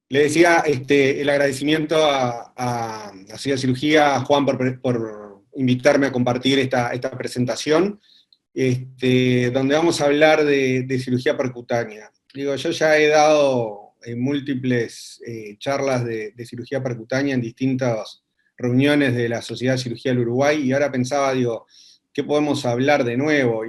Le decía el agradecimiento a Ciudad Cirugía, a Juan, por invitarme a compartir esta presentación, donde vamos a hablar de cirugía percutánea. Digo, yo ya he dado múltiples charlas de cirugía percutánea en distintas reuniones de la Sociedad de Cirugía del Uruguay, y ahora pensaba, digo, ¿qué podemos hablar de nuevo?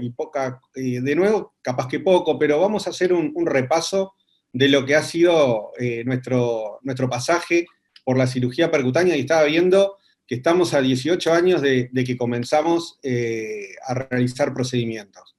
De nuevo, capaz que poco, pero vamos a hacer un repaso de lo que ha sido nuestro pasaje por la cirugía percutánea, y estaba viendo que estamos a 18 años de que comenzamos a realizar procedimientos.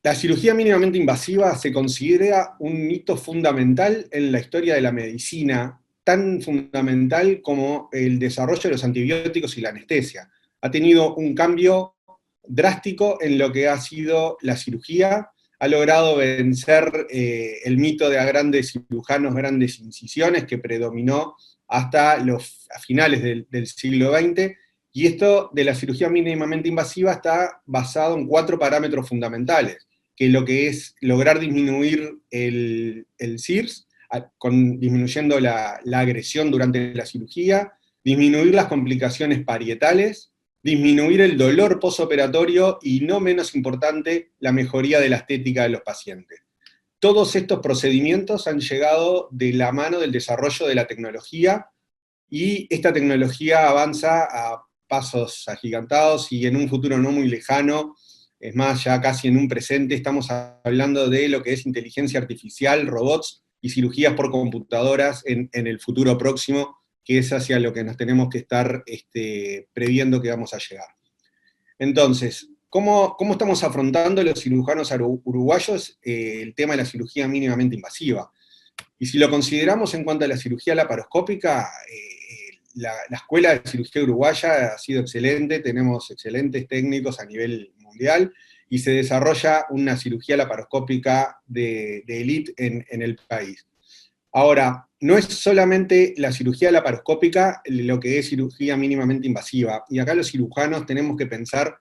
La cirugía mínimamente invasiva se considera un hito fundamental en la historia de la medicina, tan fundamental como el desarrollo de los antibióticos y la anestesia. Ha tenido un cambio drástico en lo que ha sido la cirugía, ha logrado vencer el mito de a grandes cirujanos, grandes incisiones, que predominó hasta a finales del siglo XX, y esto de la cirugía mínimamente invasiva está basado en 4 parámetros fundamentales, que lo que es lograr disminuir el CIRS, disminuyendo la agresión durante la cirugía, disminuir las complicaciones parietales, disminuir el dolor postoperatorio y, no menos importante, la mejoría de la estética de los pacientes. Todos estos procedimientos han llegado de la mano del desarrollo de la tecnología, y esta tecnología avanza a pasos agigantados, y en un futuro no muy lejano, es más, ya casi en un presente, estamos hablando de lo que es inteligencia artificial, robots y cirugías por computadoras en el futuro próximo, que es hacia lo que nos tenemos que estar previendo que vamos a llegar. Entonces, ¿cómo estamos afrontando los cirujanos uruguayos el tema de la cirugía mínimamente invasiva? Y si lo consideramos en cuanto a la cirugía laparoscópica, la escuela de cirugía uruguaya ha sido excelente, tenemos excelentes técnicos a nivel mundial, y se desarrolla una cirugía laparoscópica de élite en el país. Ahora, no es solamente la cirugía laparoscópica lo que es cirugía mínimamente invasiva, y acá los cirujanos tenemos que pensar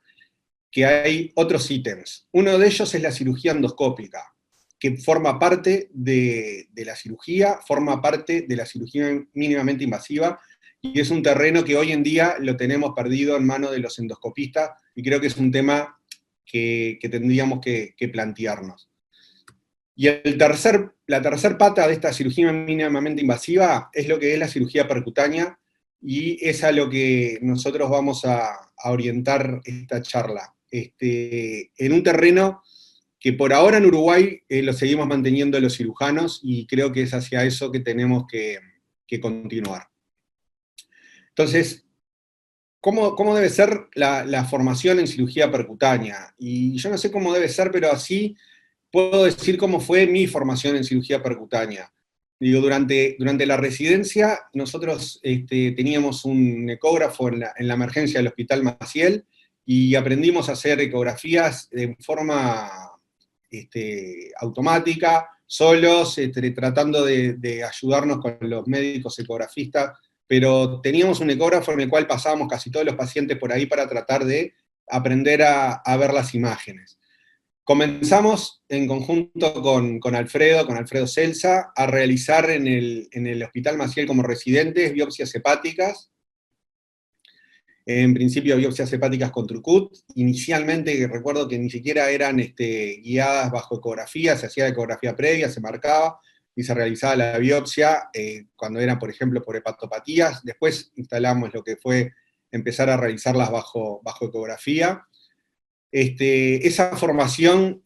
que hay otros ítems. Uno de ellos es la cirugía endoscópica, que forma parte de la cirugía, forma parte de la cirugía mínimamente invasiva, y es un terreno que hoy en día lo tenemos perdido en manos de los endoscopistas, y creo que es un tema que tendríamos que plantearnos. Y la tercer pata de esta cirugía mínimamente invasiva es lo que es la cirugía percutánea, y es a lo que nosotros vamos a orientar esta charla. En un terreno que por ahora en Uruguay lo seguimos manteniendo los cirujanos, y creo que es hacia eso que tenemos que continuar. Entonces, ¿cómo debe ser la formación en cirugía percutánea? Y yo no sé cómo debe ser, pero así puedo decir cómo fue mi formación en cirugía percutánea. Digo, durante la residencia nosotros teníamos un ecógrafo en la emergencia del Hospital Maciel, y aprendimos a hacer ecografías en forma automática, solos, tratando de ayudarnos con los médicos ecografistas, pero teníamos un ecógrafo en el cual pasábamos casi todos los pacientes por ahí para tratar de aprender a ver las imágenes. Comenzamos en conjunto con Alfredo Celsa, a realizar en el Hospital Maciel como residentes biopsias hepáticas, en principio biopsias hepáticas con Trucut. Inicialmente recuerdo que ni siquiera eran guiadas bajo ecografía, se hacía ecografía previa, se marcaba y se realizaba la biopsia cuando eran, por ejemplo, por hepatopatías. Después instalamos lo que fue empezar a realizarlas bajo ecografía. Esa formación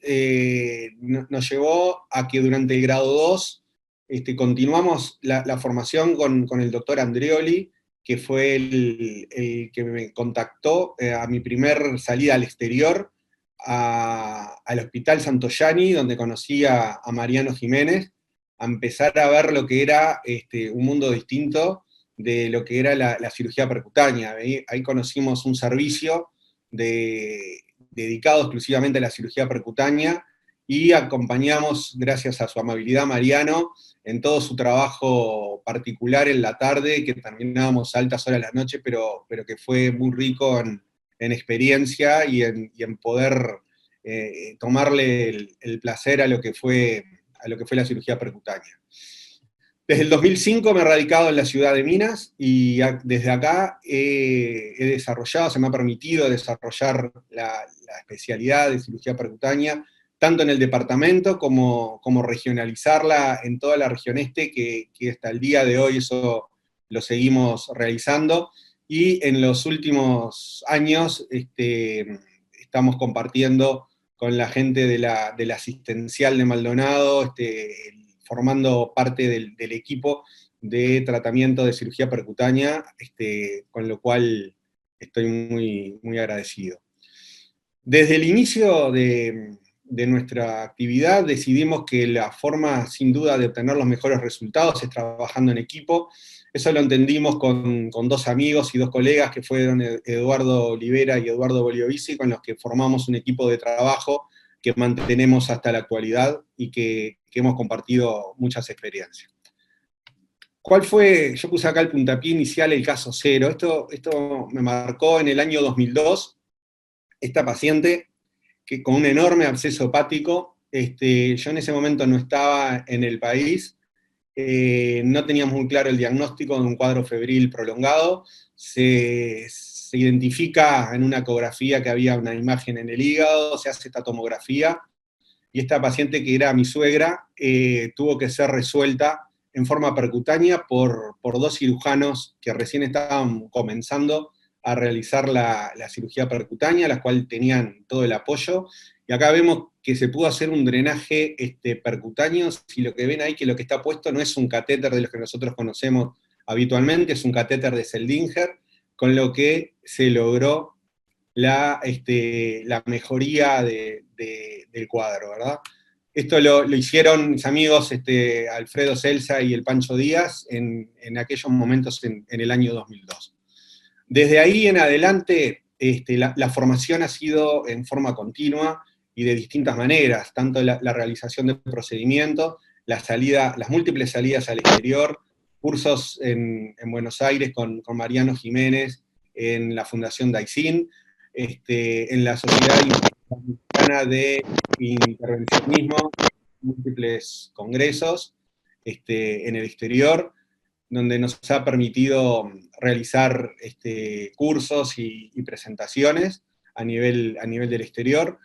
nos llevó a que durante el grado 2 continuamos la formación con el doctor Andreoli, que fue el que me contactó a mi primer salida al exterior, al Hospital Santoyani, donde conocí a Mariano Jiménez, a empezar a ver lo que era un mundo distinto de lo que era la cirugía percutánea. Ahí conocimos un servicio dedicado exclusivamente a la cirugía percutánea, y acompañamos, gracias a su amabilidad, Mariano, en todo su trabajo particular en la tarde, que terminábamos a altas horas de la noche, pero que fue muy rico en experiencia y en poder tomarle el placer a lo que fue la cirugía percutánea. Desde el 2005 me he radicado en la ciudad de Minas y desde acá he desarrollado, se me ha permitido desarrollar la especialidad de cirugía percutánea, tanto en el departamento como regionalizarla en toda la región este, que hasta el día de hoy eso lo seguimos realizando. Y en los últimos años estamos compartiendo con la gente de la asistencial de Maldonado, formando parte del equipo de tratamiento de cirugía percutánea, con lo cual estoy muy, muy agradecido. Desde el inicio de nuestra actividad decidimos que la forma, sin duda, de obtener los mejores resultados es trabajando en equipo. Eso lo entendimos con dos amigos y dos colegas que fueron Eduardo Olivera y Eduardo Boliovici, con los que formamos un equipo de trabajo que mantenemos hasta la actualidad y que hemos compartido muchas experiencias. ¿Cuál fue? Yo puse acá el puntapié inicial, el caso cero. Esto me marcó en el año 2002. Esta paciente, que con un enorme absceso hepático, yo en ese momento no estaba en el país, no teníamos muy claro el diagnóstico de un cuadro febril prolongado, se identifica en una ecografía que había una imagen en el hígado, se hace esta tomografía, y esta paciente, que era mi suegra, tuvo que ser resuelta en forma percutánea por dos cirujanos que recién estaban comenzando a realizar la cirugía percutánea, las cuales tenían todo el apoyo, y acá vemos que se pudo hacer un drenaje percutáneo. Si lo que ven ahí, que lo que está puesto no es un catéter de los que nosotros conocemos habitualmente, es un catéter de Seldinger, con lo que se logró la mejoría del cuadro, ¿verdad? Esto lo hicieron mis amigos Alfredo Celsa y el Pancho Díaz en aquellos momentos en el año 2002. Desde ahí en adelante, la formación ha sido en forma continua y de distintas maneras, tanto la realización de procedimientos, las múltiples salidas al exterior, cursos en Buenos Aires con Mariano Jiménez, en la Fundación Daicin, en la Sociedad Interamericana de Intervencionismo, múltiples congresos en el exterior, donde nos ha permitido realizar cursos y presentaciones a nivel del exterior.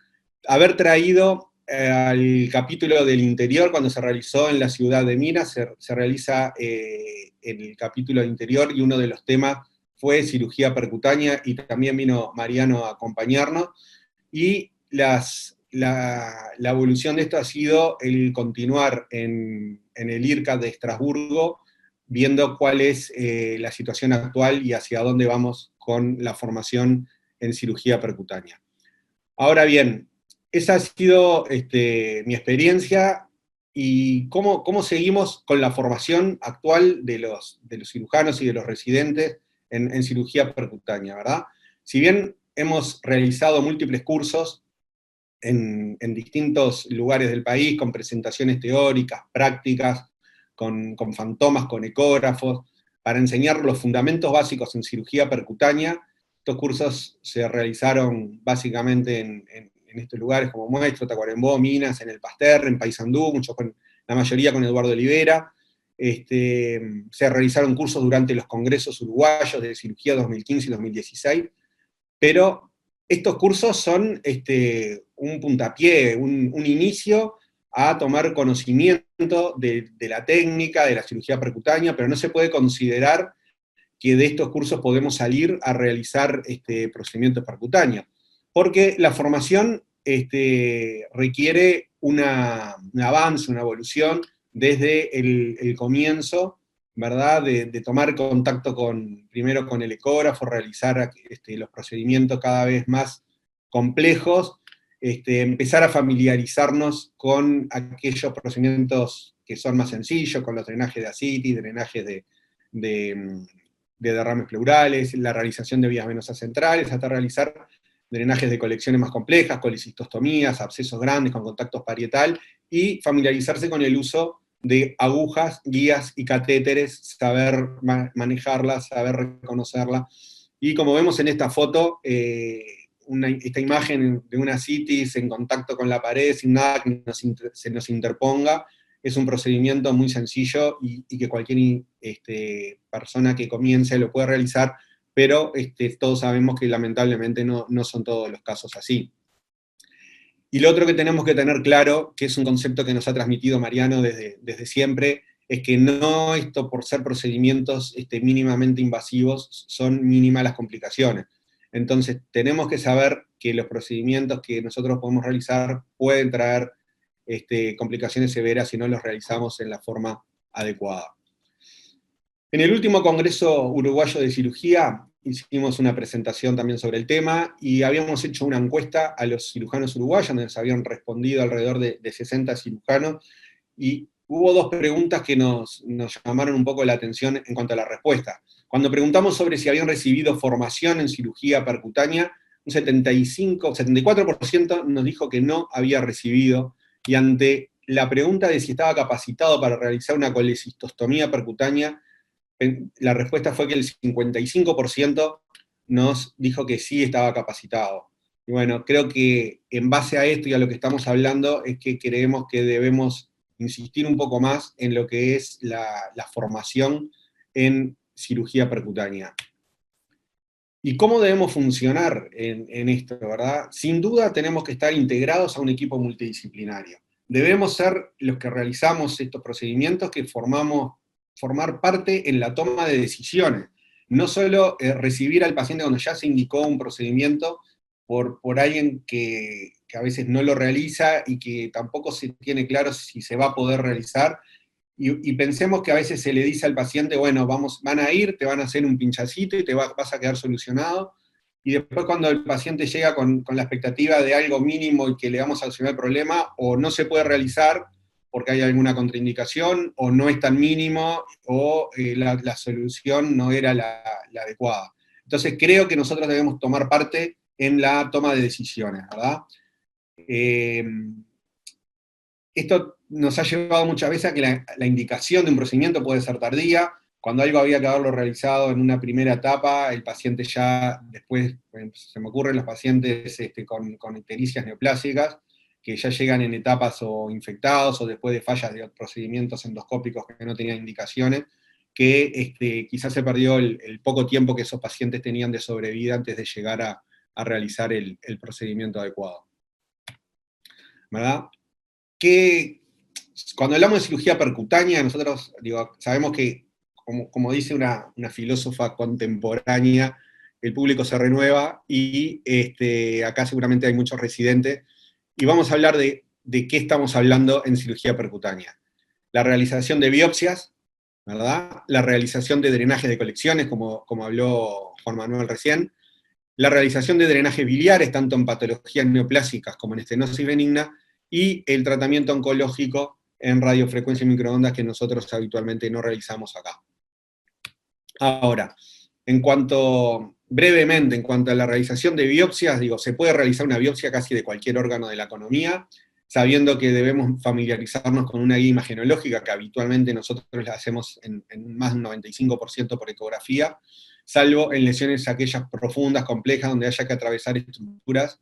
Haber traído al capítulo del interior, cuando se realizó en la ciudad de Minas, se realiza el capítulo del interior, y uno de los temas fue cirugía percutánea, y también vino Mariano a acompañarnos, y la evolución de esto ha sido el continuar en el IRCAD de Estrasburgo, viendo cuál es la situación actual y hacia dónde vamos con la formación en cirugía percutánea. Ahora bien, esa ha sido mi experiencia, y cómo seguimos con la formación actual de los cirujanos y de los residentes en cirugía percutánea, ¿verdad? Si bien hemos realizado múltiples cursos en distintos lugares del país, con presentaciones teóricas, prácticas, con fantomas, con ecógrafos, para enseñar los fundamentos básicos en cirugía percutánea. Estos cursos se realizaron básicamente en estos lugares como Muestro, Tacuarembó, Minas, en el Pasteur, en Paysandú, la mayoría con Eduardo Olivera. Se realizaron cursos durante los congresos uruguayos de cirugía 2015 y 2016, pero estos cursos son un puntapié, un inicio a tomar conocimiento de la técnica, de la cirugía percutánea, pero no se puede considerar que de estos cursos podemos salir a realizar procedimientos percutáneos, porque la formación requiere un avance, una evolución desde el comienzo, ¿verdad? De tomar contacto primero con el ecógrafo, realizar los procedimientos cada vez más complejos, empezar a familiarizarnos con aquellos procedimientos que son más sencillos, con los drenajes de ascitis, drenajes de derrames pleurales, la realización de vías venosas centrales, hasta realizar drenajes de colecciones más complejas, colecistostomías, abscesos grandes con contactos parietal, y familiarizarse con el uso de agujas, guías y catéteres, saber manejarlas, saber reconocerlas. Y como vemos en esta foto, esta imagen de una ascitis en contacto con la pared, sin nada que se nos interponga, es un procedimiento muy sencillo y que cualquier persona que comience lo puede realizar, pero todos sabemos que lamentablemente no son todos los casos así. Y lo otro que tenemos que tener claro, que es un concepto que nos ha transmitido Mariano desde siempre, es que no esto por ser procedimientos mínimamente invasivos, son mínimas las complicaciones. Entonces tenemos que saber que los procedimientos que nosotros podemos realizar pueden traer complicaciones severas si no los realizamos en la forma adecuada. En el último Congreso Uruguayo de Cirugía hicimos una presentación también sobre el tema y habíamos hecho una encuesta a los cirujanos uruguayos, donde nos habían respondido alrededor de 60 cirujanos, y hubo dos preguntas que nos llamaron un poco la atención en cuanto a la respuesta. Cuando preguntamos sobre si habían recibido formación en cirugía percutánea, un 74% nos dijo que no había recibido, y ante la pregunta de si estaba capacitado para realizar una colecistostomía percutánea, la respuesta fue que el 55% nos dijo que sí estaba capacitado. Y bueno, creo que en base a esto y a lo que estamos hablando es que creemos que debemos insistir un poco más en lo que es la formación en cirugía percutánea. ¿Y cómo debemos funcionar en esto, verdad? Sin duda tenemos que estar integrados a un equipo multidisciplinario. Debemos ser los que realizamos estos procedimientos, que formar parte en la toma de decisiones. No solo recibir al paciente cuando ya se indicó un procedimiento por alguien que a veces no lo realiza y que tampoco se tiene claro si se va a poder realizar, y pensemos que a veces se le dice al paciente, bueno, van a ir, te van a hacer un pinchacito y vas a quedar solucionado, y después cuando el paciente llega con la expectativa de algo mínimo y que le vamos a solucionar el problema, o no se puede realizar porque hay alguna contraindicación, o no es tan mínimo, o la solución no era la adecuada. Entonces creo que nosotros debemos tomar parte en la toma de decisiones, ¿verdad? Esto nos ha llevado muchas veces a que la indicación de un procedimiento puede ser tardía. Cuando algo había que haberlo realizado en una primera etapa, el paciente ya después, se me ocurren los pacientes con ictericias neoplásicas, que ya llegan en etapas o infectados, o después de fallas de procedimientos endoscópicos que no tenían indicaciones, que quizás se perdió el poco tiempo que esos pacientes tenían de sobrevida antes de llegar a realizar el procedimiento adecuado. ¿Verdad? Que cuando hablamos de cirugía percutánea, nosotros sabemos que, como dice una filósofa contemporánea, el público se renueva, y acá seguramente hay muchos residentes, y vamos a hablar de qué estamos hablando en cirugía percutánea. La realización de biopsias, ¿verdad? La realización de drenaje de colecciones, como habló Juan Manuel recién, la realización de drenajes biliares, tanto en patologías neoplásicas como en estenosis benigna, y el tratamiento oncológico en radiofrecuencia y microondas, que nosotros habitualmente no realizamos acá. Ahora, brevemente, en cuanto a la realización de biopsias, se puede realizar una biopsia casi de cualquier órgano de la economía, sabiendo que debemos familiarizarnos con una guía imagenológica, que habitualmente nosotros la hacemos en más de un 95% por ecografía, salvo en lesiones aquellas profundas, complejas, donde haya que atravesar estructuras,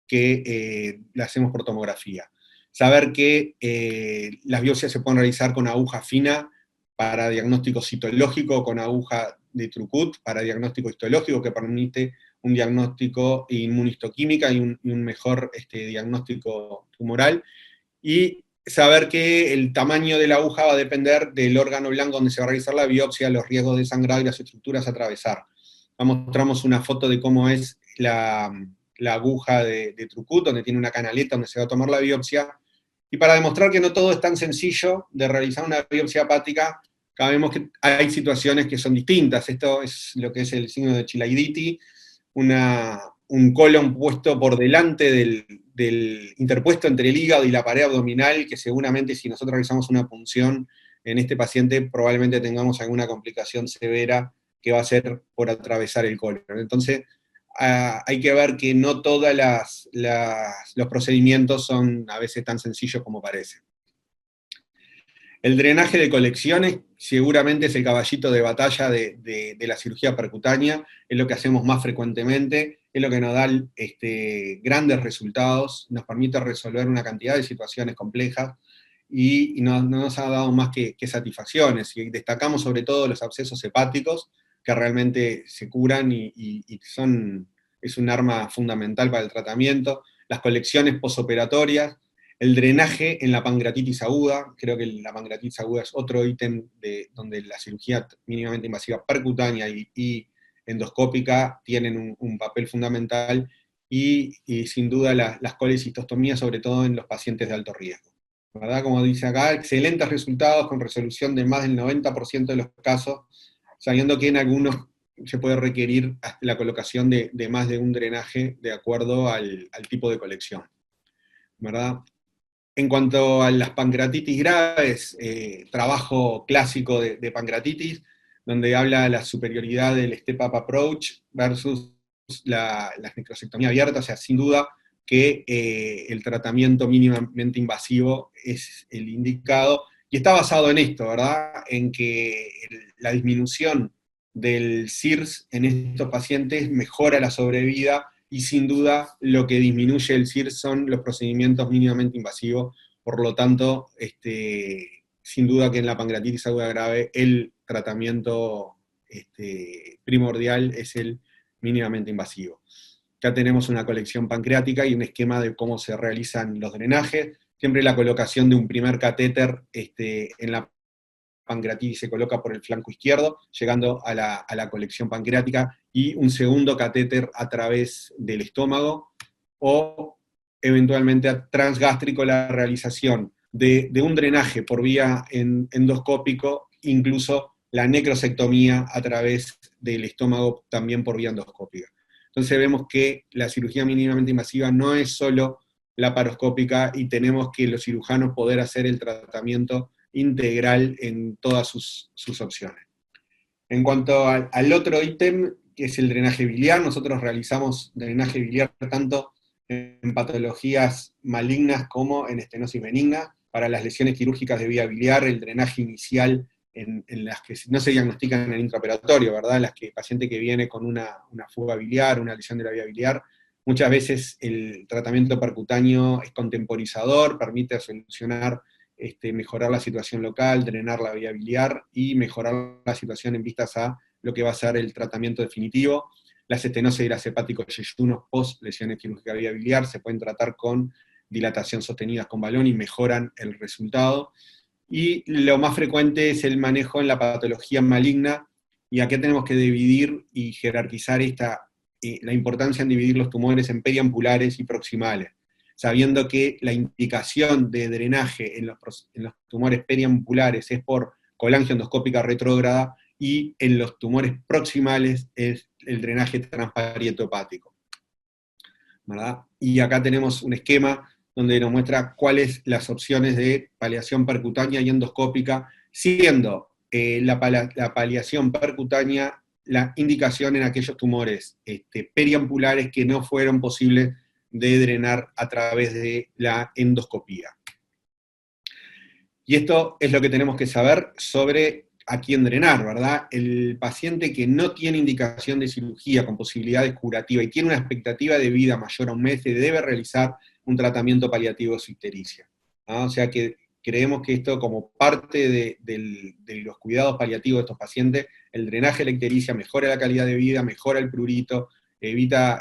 que la hacemos por tomografía. Saber que las biopsias se pueden realizar con aguja fina para diagnóstico citológico, con aguja de Trucut para diagnóstico histológico, que permite un diagnóstico inmunistoquímica y un mejor diagnóstico tumoral, y saber que el tamaño de la aguja va a depender del órgano blanco donde se va a realizar la biopsia, los riesgos de sangrado y las estructuras a atravesar. Acá mostramos una foto de cómo es la aguja de Trucut, donde tiene una canaleta donde se va a tomar la biopsia, y para demostrar que no todo es tan sencillo de realizar una biopsia hepática, sabemos que hay situaciones que son distintas. Esto es lo que es el signo de Chilaiditi, un colon puesto por delante del interpuesto entre el hígado y la pared abdominal, que seguramente si nosotros realizamos una punción en este paciente, probablemente tengamos alguna complicación severa que va a ser por atravesar el colon. Entonces, hay que ver que no todos los procedimientos son a veces tan sencillos como parece. El drenaje de colecciones seguramente es el caballito de batalla de la cirugía percutánea, es lo que hacemos más frecuentemente, es lo que nos da grandes resultados, nos permite resolver una cantidad de situaciones complejas. y no nos ha dado más que satisfacciones, y destacamos sobre todo los abscesos hepáticos, que realmente se curan es un arma fundamental para el tratamiento, las colecciones posoperatorias, el drenaje en la pancreatitis aguda. Creo que la pancreatitis aguda es otro ítem donde la cirugía mínimamente invasiva percutánea y endoscópica tienen un papel fundamental, y sin duda las colecistostomías, sobre todo en los pacientes de alto riesgo. ¿Verdad? Como dice acá, excelentes resultados con resolución de más del 90% de los casos, sabiendo que en algunos se puede requerir la colocación de más de un drenaje de acuerdo al tipo de colección. ¿Verdad? En cuanto a las pancreatitis graves, trabajo clásico de pancreatitis, donde habla de la superioridad del step-up approach versus la necrosectomía abierta. O sea, sin duda que el tratamiento mínimamente invasivo es el indicado, y está basado en esto, ¿verdad? En que la disminución del CIRS en estos pacientes mejora la sobrevida, y sin duda lo que disminuye el CIRS son los procedimientos mínimamente invasivos. Por lo tanto, sin duda que en la pancreatitis aguda grave el tratamiento primordial es el mínimamente invasivo. Ya tenemos una colección pancreática y un esquema de cómo se realizan los drenajes. Siempre la colocación de un primer catéter en la pancreatitis se coloca por el flanco izquierdo, llegando a la colección pancreática, y un segundo catéter a través del estómago, o eventualmente transgástrico la realización de un drenaje por vía endoscópico, incluso la necrosectomía a través del estómago también por vía endoscópica. Entonces vemos que la cirugía mínimamente invasiva no es solo laparoscópica, y tenemos que los cirujanos poder hacer el tratamiento integral en todas sus opciones. En cuanto al otro ítem, que es el drenaje biliar, nosotros realizamos drenaje biliar tanto en patologías malignas como en estenosis benigna. Para las lesiones quirúrgicas de vía biliar, el drenaje inicial en las que no se diagnostican en el intraoperatorio, ¿verdad? En las que el paciente que viene con una fuga biliar, una lesión de la vía biliar, muchas veces el tratamiento percutáneo es contemporizador, permite solucionar, mejorar la situación local, drenar la vía biliar y mejorar la situación en vistas a lo que va a ser el tratamiento definitivo. Las estenosis hepáticos yeyunos post lesiones quirúrgicas de vía biliar se pueden tratar con dilatación sostenida con balón y mejoran el resultado. Y lo más frecuente es el manejo en la patología maligna, y aquí tenemos que dividir y jerarquizar la importancia en dividir los tumores en periampulares y proximales, sabiendo que la indicación de drenaje en los tumores periampulares es por colangioendoscópica retrógrada, y en los tumores proximales es el drenaje transparieto hepático. ¿Verdad? Y acá tenemos un esquema donde nos muestra cuáles las opciones de paliación percutánea y endoscópica, siendo la paliación percutánea la indicación en aquellos tumores periampulares que no fueron posibles de drenar a través de la endoscopía. Y esto es lo que tenemos que saber sobre a quién drenar, ¿verdad? El paciente que no tiene indicación de cirugía con posibilidades curativas y tiene una expectativa de vida mayor a un mes, debe realizar un tratamiento paliativo de su ictericia. ¿No? O sea que creemos que esto, como parte de los cuidados paliativos de estos pacientes, el drenaje de la ictericia mejora la calidad de vida, mejora el prurito, evita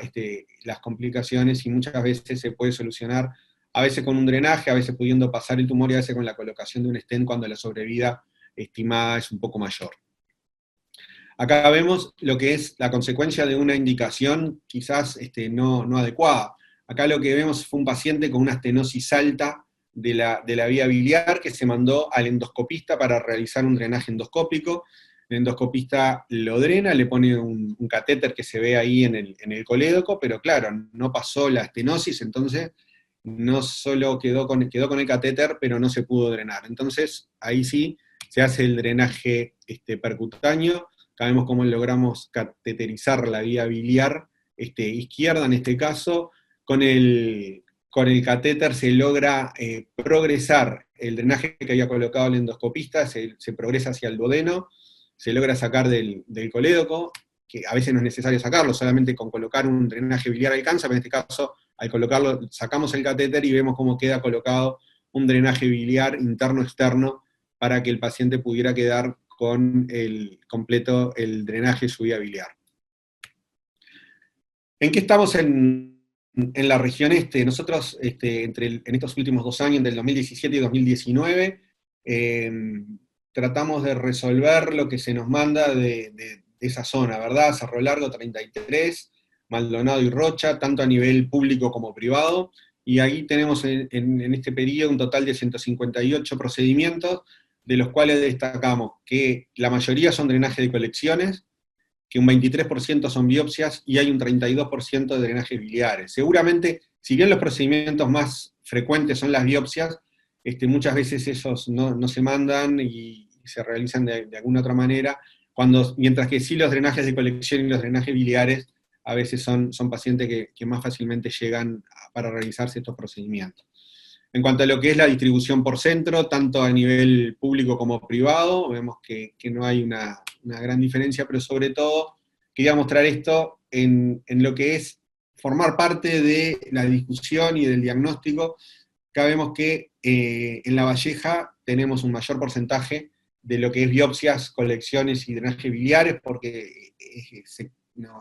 las complicaciones, y muchas veces se puede solucionar, a veces con un drenaje, a veces pudiendo pasar el tumor, y a veces con la colocación de un stent cuando la sobrevida estimada es un poco mayor. Acá vemos lo que es la consecuencia de una indicación quizás no adecuada. Acá lo que vemos fue un paciente con una estenosis alta de la vía biliar, que se mandó al endoscopista para realizar un drenaje endoscópico. El endoscopista lo drena, le pone un catéter que se ve ahí en el colédoco, pero claro, no pasó la estenosis, entonces no solo quedó con el catéter, pero no se pudo drenar. Entonces, ahí sí se hace el drenaje percutáneo. Acá vemos cómo logramos cateterizar la vía biliar izquierda, en este caso. Con el catéter se logra progresar el drenaje que había colocado el endoscopista, se progresa hacia el duodeno, se logra sacar del colédoco, que a veces no es necesario sacarlo, solamente con colocar un drenaje biliar alcanza, pero en este caso, al colocarlo, sacamos el catéter y vemos cómo queda colocado un drenaje biliar interno-externo para que el paciente pudiera quedar con el completo el drenaje de su vía biliar. ¿En qué estamos en la región este? Nosotros, en estos últimos 2 años, del 2017 y 2019, tratamos de resolver lo que se nos manda de esa zona, ¿verdad? Cerro Largo 33, Maldonado y Rocha, tanto a nivel público como privado, y ahí tenemos en este periodo un total de 158 procedimientos, de los cuales destacamos que la mayoría son drenaje de colecciones, que un 23% son biopsias y hay un 32% de drenajes biliares. Seguramente, si bien los procedimientos más frecuentes son las biopsias, muchas veces esos no se mandan y se realizan de alguna otra manera, mientras que sí los drenajes de colección y los drenajes biliares a veces son pacientes que más fácilmente llegan para realizarse estos procedimientos. En cuanto a lo que es la distribución por centro, tanto a nivel público como privado, vemos que no hay una gran diferencia, pero sobre todo quería mostrar esto en lo que es formar parte de la discusión y del diagnóstico. Acá vemos que en La Valleja tenemos un mayor porcentaje de lo que es biopsias, colecciones y drenajes biliares, porque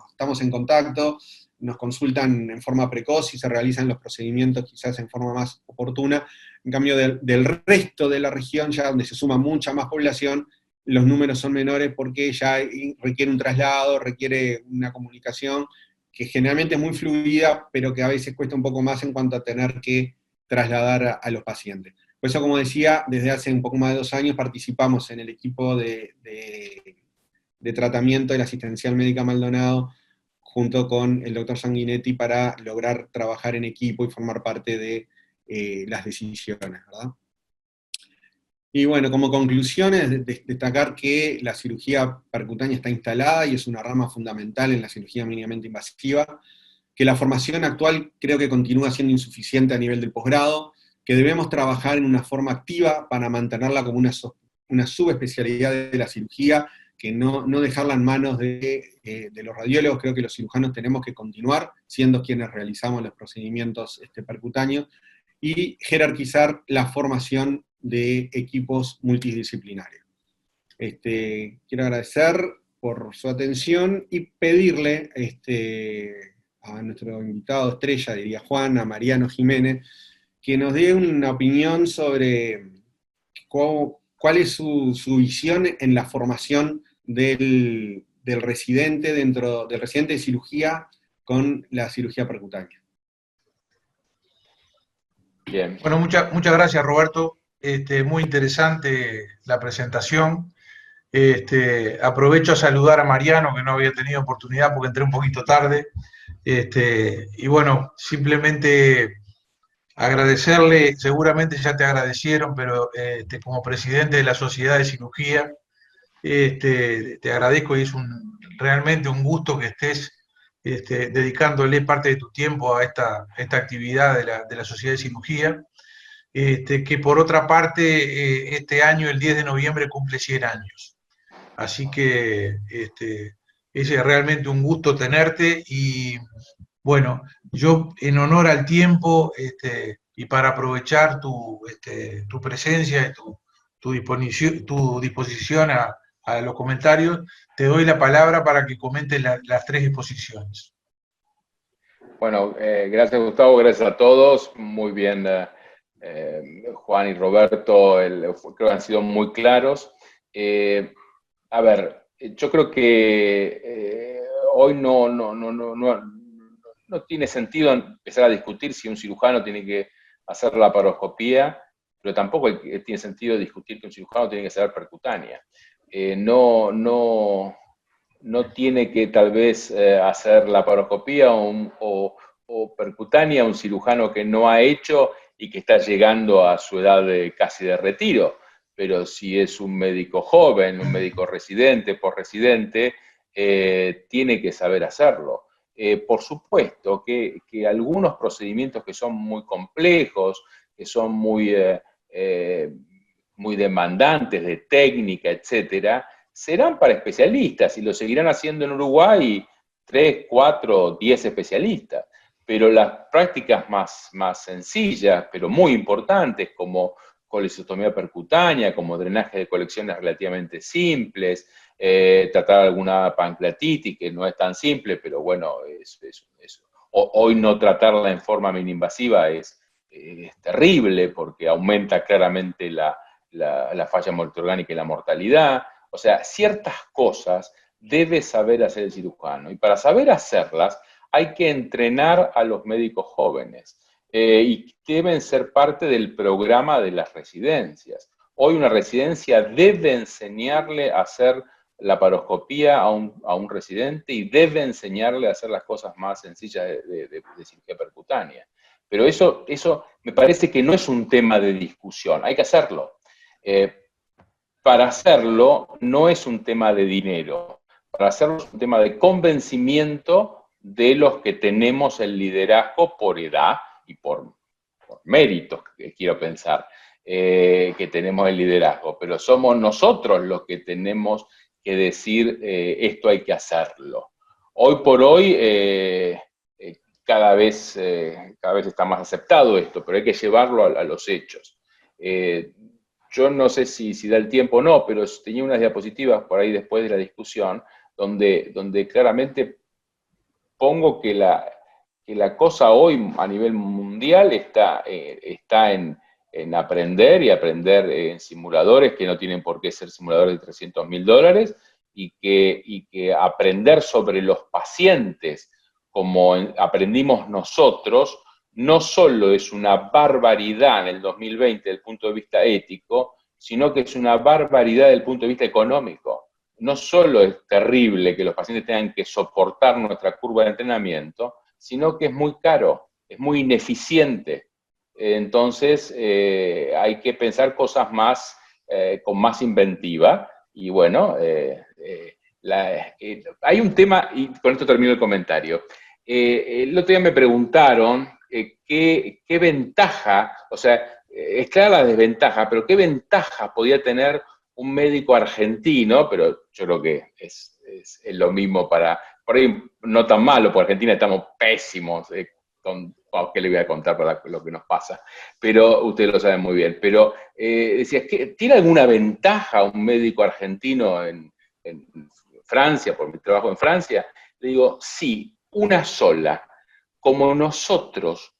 estamos en contacto, nos consultan en forma precoz y se realizan los procedimientos quizás en forma más oportuna. En cambio, del resto de la región, ya donde se suma mucha más población, los números son menores porque ya requiere un traslado, requiere una comunicación que generalmente es muy fluida, pero que a veces cuesta un poco más en cuanto a tener que trasladar a los pacientes. Por eso, como decía, desde hace un poco más de 2 años participamos en el equipo de tratamiento de la asistencial médica Maldonado, junto con el doctor Sanguinetti, para lograr trabajar en equipo y formar parte de las decisiones, ¿verdad? Y bueno, como conclusiones, destacar que la cirugía percutánea está instalada y es una rama fundamental en la cirugía mínimamente invasiva, que la formación actual creo que continúa siendo insuficiente a nivel del posgrado, que debemos trabajar en una forma activa para mantenerla como una subespecialidad de la cirugía, que no dejarla en manos de los radiólogos. Creo que los cirujanos tenemos que continuar siendo quienes realizamos los procedimientos percutáneos, y jerarquizar la formación de equipos multidisciplinarios. Quiero agradecer por su atención y pedirle a nuestro invitado estrella, diría Juan, a Mariano Jiménez, que nos dé una opinión sobre cuál es su visión en la formación del residente del residente de cirugía con la cirugía percutánea. Bien. Bueno, muchas gracias, Roberto. Muy interesante la presentación. Aprovecho a saludar a Mariano, que no había tenido oportunidad porque entré un poquito tarde. Y bueno, simplemente agradecerle, seguramente ya te agradecieron, pero como presidente de la Sociedad de Cirugía, te agradezco y es realmente un gusto que estés dedicándole parte de tu tiempo a esta actividad de la Sociedad de Cirugía, que por otra parte este año, el 10 de noviembre, cumple 100 años. Así que es realmente un gusto tenerte y bueno, yo en honor al tiempo y para aprovechar tu presencia y tu disposición a los comentarios, te doy la palabra para que comentes las 3 exposiciones. Bueno, gracias Gustavo, gracias a todos. Muy bien, Juan y Roberto, creo que han sido muy claros. A ver, yo creo que hoy no tiene sentido empezar a discutir si un cirujano tiene que hacer la laparoscopía, pero tampoco tiene sentido discutir que un cirujano tiene que hacer percutánea. No tiene que tal vez hacer laparoscopía o percutánea un cirujano que no ha hecho y que está llegando a su edad casi de retiro. Pero si es un médico joven, un médico residente, posresidente, tiene que saber hacerlo. Por supuesto que algunos procedimientos que son muy complejos, que son muy demandantes de técnica, etcétera, serán para especialistas y lo seguirán haciendo en Uruguay 3, 4, 10 especialistas. pero las prácticas más sencillas, pero muy importantes, como colecistectomía percutánea, como drenaje de colecciones relativamente simples, tratar alguna pancreatitis, que no es tan simple, pero bueno, hoy no tratarla en forma mini-invasiva es terrible, porque aumenta claramente la falla multiorgánica y la mortalidad. O sea, ciertas cosas debe saber hacer el cirujano, y para saber hacerlas hay que entrenar a los médicos jóvenes, y deben ser parte del programa de las residencias. Hoy una residencia debe enseñarle a hacer laparoscopía a un residente, y debe enseñarle a hacer las cosas más sencillas de cirugía percutánea. Pero eso me parece que no es un tema de discusión, hay que hacerlo. Para hacerlo no es un tema de dinero, para hacerlo es un tema de convencimiento de los que tenemos el liderazgo por edad y por méritos, que quiero pensar, que tenemos el liderazgo, pero somos nosotros los que tenemos que decir esto hay que hacerlo. Hoy por hoy cada vez está más aceptado esto, pero hay que llevarlo a los hechos. Yo no sé si da el tiempo o no, pero tenía unas diapositivas por ahí después de la discusión, donde claramente pongo que la cosa hoy a nivel mundial está en aprender, y aprender en simuladores que no tienen por qué ser simuladores de $300.000, y que aprender sobre los pacientes como aprendimos nosotros, no solo es una barbaridad en el 2020 desde el punto de vista ético, sino que es una barbaridad desde el punto de vista económico. No solo es terrible que los pacientes tengan que soportar nuestra curva de entrenamiento, sino que es muy caro, es muy ineficiente. Entonces hay que pensar cosas con más inventiva, y bueno, hay un tema, y con esto termino el comentario. El otro día me preguntaron qué ventaja, o sea, es clara la desventaja, pero qué ventaja podía tener un médico argentino, pero yo creo que es lo mismo por ahí no tan malo, porque Argentina estamos pésimos, ¿qué le voy a contar para lo que nos pasa? Pero ustedes lo saben muy bien. Pero decía, ¿tiene alguna ventaja un médico argentino en Francia, por mi trabajo en Francia? Le digo, sí, una sola. Como nosotros,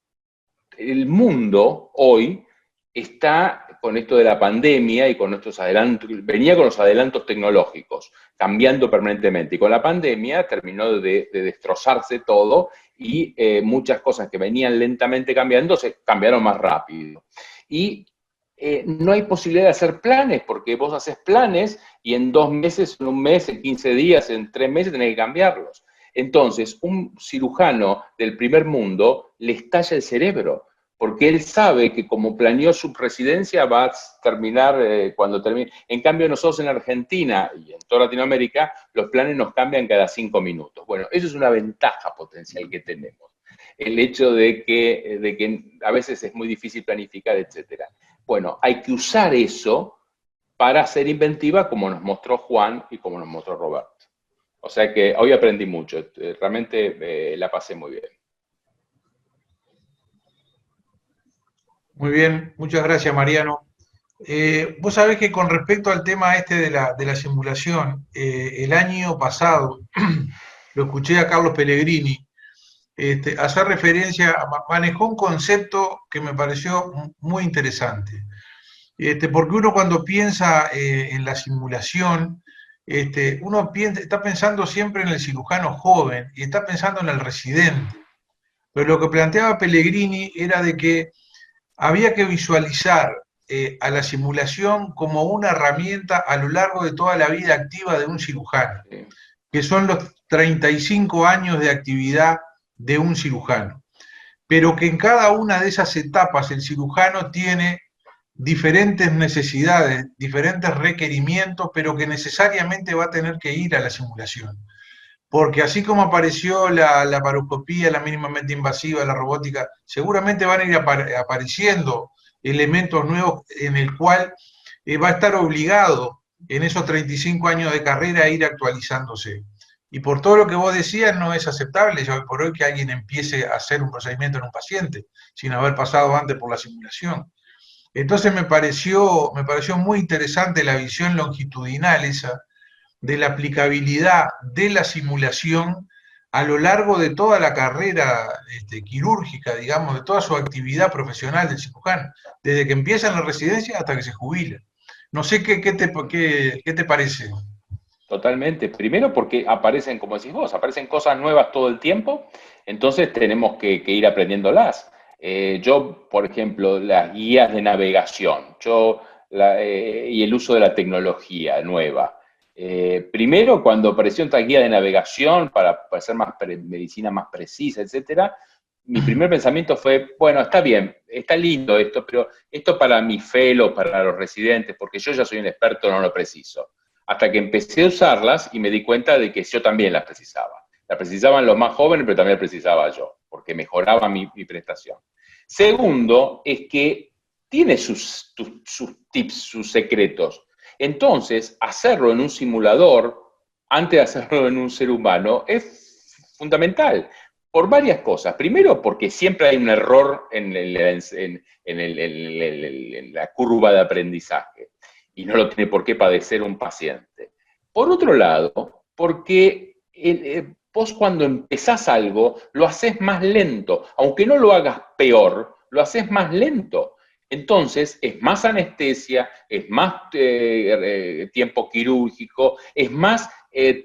el mundo hoy está con esto de la pandemia y con nuestros adelantos, venía con los adelantos tecnológicos, cambiando permanentemente, y con la pandemia terminó de destrozarse todo, y muchas cosas que venían lentamente cambiando se cambiaron más rápido. Y no hay posibilidad de hacer planes, porque vos haces planes y en 2 meses, en 1 mes, en 15 días, en 3 meses tenés que cambiarlos. Entonces, un cirujano del primer mundo le estalla el cerebro, porque él sabe que como planeó su residencia va a terminar cuando termine. En cambio, nosotros en Argentina y en toda Latinoamérica, los planes nos cambian cada 5 minutos. Bueno, eso es una ventaja potencial que tenemos. El hecho de que a veces es muy difícil planificar, etc. Bueno, hay que usar eso para ser inventiva, como nos mostró Juan y como nos mostró Roberto. O sea que hoy aprendí mucho, realmente la pasé muy bien. Muy bien, muchas gracias, Mariano. Vos sabés que con respecto al tema este de la simulación, el año pasado lo escuché a Carlos Pellegrini hacer referencia, manejó un concepto que me pareció muy interesante. Porque uno cuando piensa en la simulación, uno está pensando siempre en el cirujano joven y está pensando en el residente. Pero lo que planteaba Pellegrini era de que había que visualizar a la simulación como una herramienta a lo largo de toda la vida activa de un cirujano, que son los 35 años de actividad de un cirujano. Pero que en cada una de esas etapas el cirujano tiene diferentes necesidades, diferentes requerimientos, pero que necesariamente va a tener que ir a la simulación. Porque así como apareció la laparoscopía, la mínimamente invasiva, la robótica, seguramente van a ir apareciendo elementos nuevos en el cual va a estar obligado en esos 35 años de carrera a ir actualizándose. Y por todo lo que vos decías, no es aceptable ya hoy por hoy que alguien empiece a hacer un procedimiento en un paciente sin haber pasado antes por la simulación. Entonces me pareció muy interesante la visión longitudinal esa de la aplicabilidad de la simulación a lo largo de toda la carrera quirúrgica, digamos, de toda su actividad profesional del cirujano, desde que empieza en la residencia hasta que se jubila. No sé qué te parece. Totalmente. Primero porque aparecen, como decís vos, aparecen cosas nuevas todo el tiempo, entonces tenemos que ir aprendiéndolas. Yo, por ejemplo, las guías de navegación, y el uso de la tecnología nueva. Primero, cuando apareció esta guía de navegación para hacer medicina más precisa, etcétera, mi primer pensamiento fue, bueno, está bien, está lindo esto, pero esto para mi fellow, para los residentes, porque yo ya soy un experto, no lo preciso. Hasta que empecé a usarlas y me di cuenta de que yo también las precisaba. Las precisaban los más jóvenes, pero también las precisaba yo, porque mejoraba mi prestación. Segundo, es que tiene sus tips, sus secretos. Entonces, hacerlo en un simulador, antes de hacerlo en un ser humano, es fundamental. Por varias cosas. Primero, porque siempre hay un error en la curva de aprendizaje y no lo tiene por qué padecer un paciente. Por otro lado, porque vos cuando empezás algo, lo haces más lento, aunque no lo hagas peor, lo haces más lento. Entonces, es más anestesia, es más tiempo quirúrgico, es más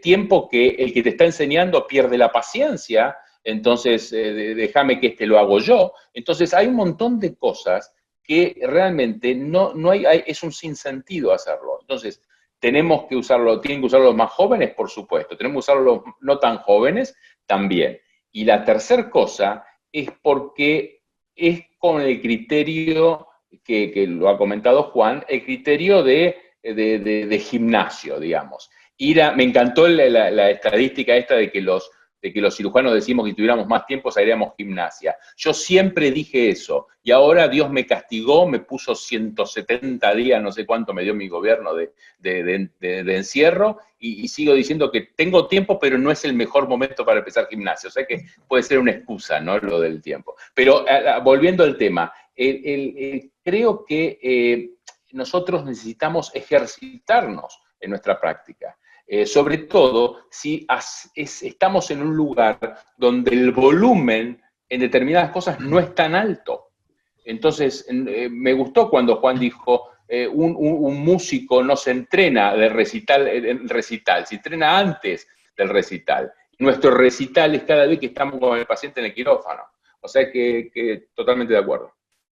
tiempo que el que te está enseñando pierde la paciencia, entonces déjame que lo hago yo. Entonces, hay un montón de cosas que realmente no hay, es un sinsentido hacerlo. Entonces, tenemos que usarlo, tienen que usarlo los más jóvenes, por supuesto, tenemos que usarlo los no tan jóvenes también. Y la tercera cosa es porque es con el criterio que lo ha comentado Juan, el criterio de gimnasio, digamos. Me encantó la estadística esta de que los cirujanos decimos que si tuviéramos más tiempo haríamos gimnasia. Yo siempre dije eso, y ahora Dios me castigó, me puso 170 días, no sé cuánto me dio mi gobierno de encierro, y sigo diciendo que tengo tiempo, pero no es el mejor momento para empezar gimnasia. O sea que puede ser una excusa, ¿no? Lo del tiempo. Pero volviendo al tema, creo que nosotros necesitamos ejercitarnos en nuestra práctica. Sobre todo si estamos en un lugar donde el volumen en determinadas cosas no es tan alto. Entonces, me gustó cuando Juan dijo, un músico no se entrena de recital en recital, se entrena antes del recital. Nuestro recital es cada vez que estamos con el paciente en el quirófano. O sea que totalmente de acuerdo.